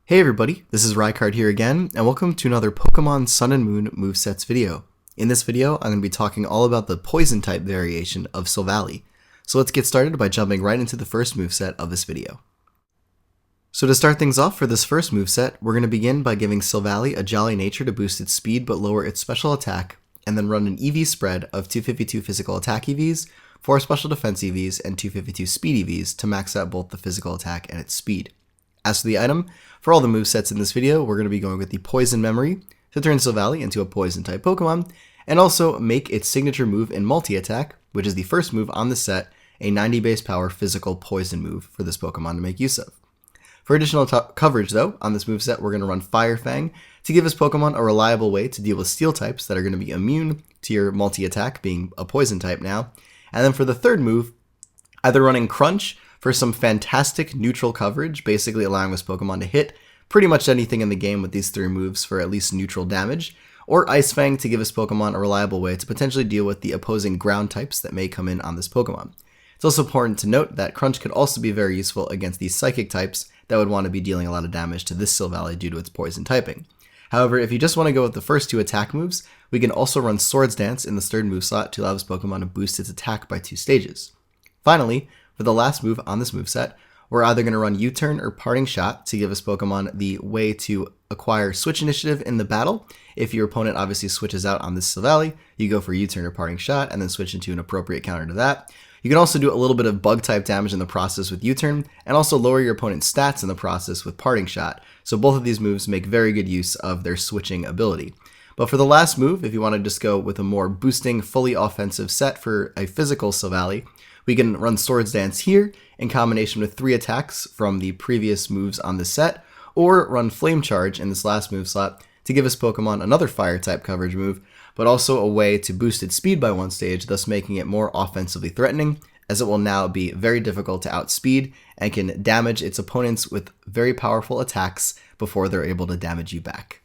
Hey everybody, this is Rykard here again, and welcome to another Pokemon Sun and Moon Movesets video. In this video, I'm going to be talking all about the Poison type variation of Silvally. So let's get started by jumping right into the first moveset of this video. So to start things off for this first moveset, we're going to begin by giving Silvally a Jolly Nature to boost its speed but lower its special attack, and then run an EV spread of 252 physical attack EVs, 4 special defense EVs, and 252 speed EVs to max out both the physical attack and its speed. As for the item, for all the movesets in this video, we're going to be going with the Poison Memory to turn Silvally into a Poison-type Pokemon, and also make its signature move in Multi-Attack, which is the first move on the set, a 90 base power physical Poison move for this Pokemon to make use of. For additional coverage though, on this moveset, we're going to run Fire Fang to give this Pokemon a reliable way to deal with Steel types that are going to be immune to your Multi-Attack, being a Poison type now. And then for the third move, either running Crunch for some fantastic neutral coverage, basically allowing this Pokemon to hit pretty much anything in the game with these 3 moves for at least neutral damage, or Ice Fang to give this Pokemon a reliable way to potentially deal with the opposing ground types that may come in on this Pokemon. It's also important to note that Crunch could also be very useful against these Psychic types that would want to be dealing a lot of damage to this Silvally due to its Poison typing. However, if you just want to go with the first 2 attack moves, we can also run Swords Dance in the third move slot to allow this Pokemon to boost its attack by 2 stages. Finally, for the last move on this moveset, we're either going to run U-Turn or Parting Shot to give this Pokemon the way to acquire Switch Initiative in the battle. If your opponent obviously switches out on this Silvally, you go for U-Turn or Parting Shot and then switch into an appropriate counter to that. You can also do a little bit of Bug-type damage in the process with U-Turn, and also lower your opponent's stats in the process with Parting Shot, so both of these moves make very good use of their switching ability. But for the last move, if you want to just go with a more boosting, fully offensive set for a physical Silvally, we can run Swords Dance here in combination with 3 attacks from the previous moves on the set, or run Flame Charge in this last move slot to give this Pokemon another Fire-type coverage move, but also a way to boost its speed by 1 stage, thus making it more offensively threatening, as it will now be very difficult to outspeed and can damage its opponents with very powerful attacks before they're able to damage you back.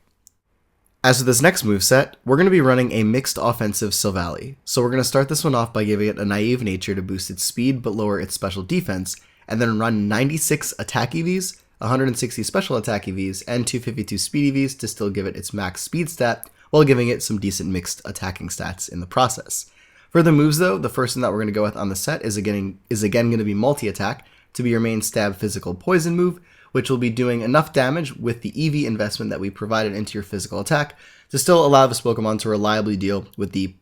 As for this next moveset, we're going to be running a mixed offensive Silvally. So we're going to start this one off by giving it a Naive Nature to boost its speed but lower its special defense, and then run 96 attack EVs, 160 special attack EVs, and 252 speed EVs to still give it its max speed stat, while giving it some decent mixed attacking stats in the process. For the moves though, the first one that we're going to go with on the set is again going to be Multi-Attack to be your main stab physical poison move, which will be doing enough damage with the EV investment that we provided into your physical attack to still allow this Pokemon to reliably deal with the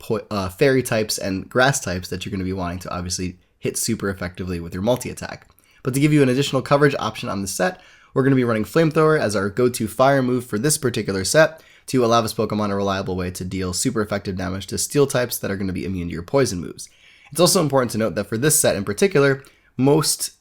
fairy types and grass types that you're going to be wanting to obviously hit super effectively with your Multi-Attack. But to give you an additional coverage option on the set, we're going to be running Flamethrower as our go-to fire move for this particular set to allow this Pokemon a reliable way to deal super effective damage to steel types that are going to be immune to your poison moves. It's also important to note that for this set in particular, most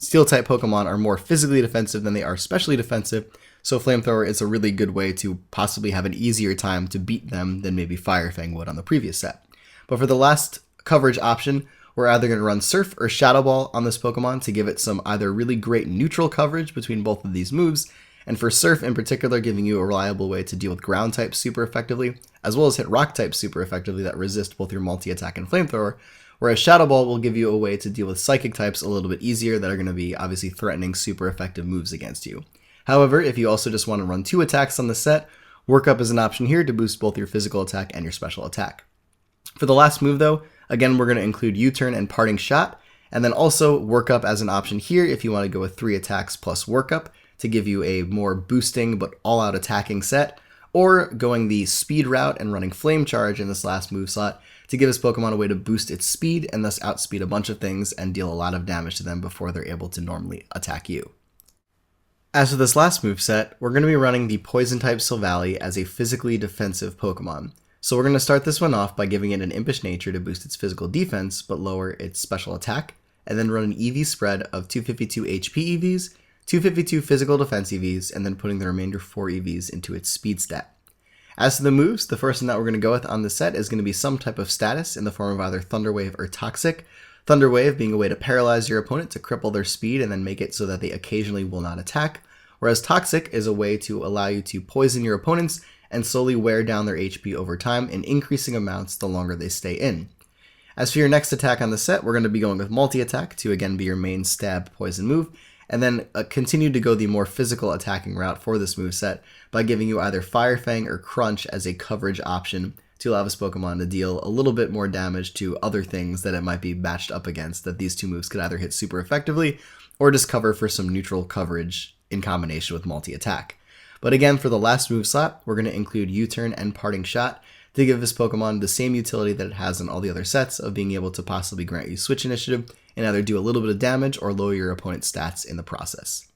Steel-type Pokemon are more physically defensive than they are specially defensive, so Flamethrower is a really good way to possibly have an easier time to beat them than maybe Fire Fang would on the previous set. But for the last coverage option, we're either going to run Surf or Shadow Ball on this Pokemon to give it some either really great neutral coverage between both of these moves, and for Surf in particular giving you a reliable way to deal with ground types super effectively, as well as hit rock types super effectively that resist both your Multi-Attack and Flamethrower, whereas Shadow Ball will give you a way to deal with Psychic types a little bit easier that are going to be obviously threatening super effective moves against you. However, if you also just want to run 2 attacks on the set, Work Up is an option here to boost both your physical attack and your special attack. For the last move though, again we're going to include U-Turn and Parting Shot, and then also Work Up as an option here if you want to go with 3 attacks plus Work Up to give you a more boosting but all-out attacking set, or going the speed route and running Flame Charge in this last move slot to give this Pokemon a way to boost its speed and thus outspeed a bunch of things and deal a lot of damage to them before they're able to normally attack you. As for this last moveset, we're going to be running the Poison-type Silvally as a physically defensive Pokemon. So we're going to start this one off by giving it an Impish Nature to boost its physical defense but lower its special attack, and then run an EV spread of 252 HP EVs, 252 physical defense EVs, and then putting the remainder 4 EVs into its speed stat. As to the moves, the first one that we're going to go with on the set is going to be some type of status in the form of either Thunder Wave or Toxic. Thunder Wave being a way to paralyze your opponent to cripple their speed and then make it so that they occasionally will not attack, whereas Toxic is a way to allow you to poison your opponents and slowly wear down their HP over time in increasing amounts the longer they stay in. As for your next attack on the set, we're going to be going with Multi-Attack to again be your main stab poison move, and then continue to go the more physical attacking route for this moveset by giving you either Fire Fang or Crunch as a coverage option to allow this Pokemon to deal a little bit more damage to other things that it might be matched up against that these two moves could either hit super effectively or just cover for some neutral coverage in combination with multi-attack. But again, for the last move slot, we're going to include U-Turn and Parting Shot to give this Pokemon the same utility that it has in all the other sets of being able to possibly grant you Switch Initiative and either do a little bit of damage or lower your opponent's stats in the process.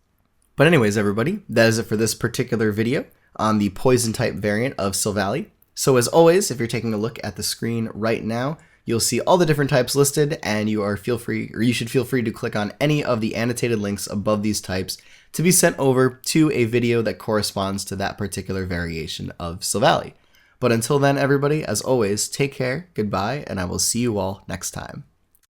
But anyways, everybody, that is it for this particular video on the Poison-type variant of Silvally. So as always, if you're taking a look at the screen right now, you'll see all the different types listed, and you should feel free to click on any of the annotated links above these types to be sent over to a video that corresponds to that particular variation of Silvally. But until then, everybody, as always, take care, goodbye, and I will see you all next time.